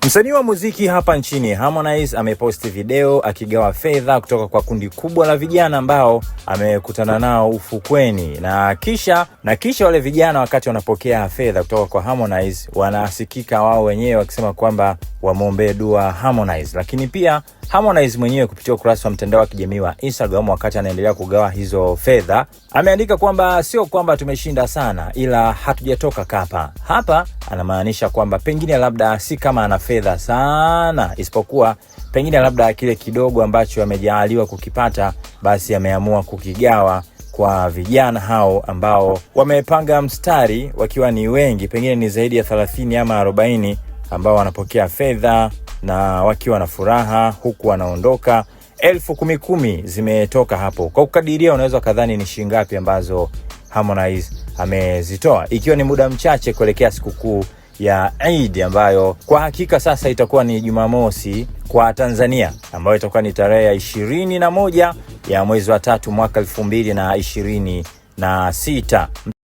Msanii wa muziki hapa nchini Harmonize ameposti video akigawa fedha kutoka kwa kundi kubwa la vijana ambao amekutana nao ufukweni, na kisha wale vijana wakati wanapokea fedha kutoka kwa Harmonize wanasikika wao wenyewe wakisema kwamba wamuombe dua Harmonize. Lakini pia Harmonize mwenyewe kupitia ukurasa wa mtandao wa kijamii wa Instagram wakati anaendelea kugawa hizo fedha ameandika kwamba sio kwamba tumeshinda sana, ila hatujatoka kapa. Hapa anamaanisha kwamba pengine labda si kama ana fedha sana, isipokuwa pengine labda kile kidogo ambacho amejaaliwa kukipata basi ameamua kukigawa kwa vijana hao ambao wamepanga mstari wakiwa ni wengi, pengine ni zaidi ya 30 ama 40 ambao wanapokea fedha na wakiwa na furaha huku wanaondoka. 10,000 zimetoka hapo. Kwa kukadiria unaweza kadhani ni shilingi ngapi ambazo Harmonize amezitoa, ikiwa ni muda mchache kuelekea sikukuu ya Eid ambayo kwa hakika sasa itakuwa ni Jumamosi kwa Tanzania, ambayo itakuwa ni tarehe 21 ya mwezi wa 3 mwaka 2026.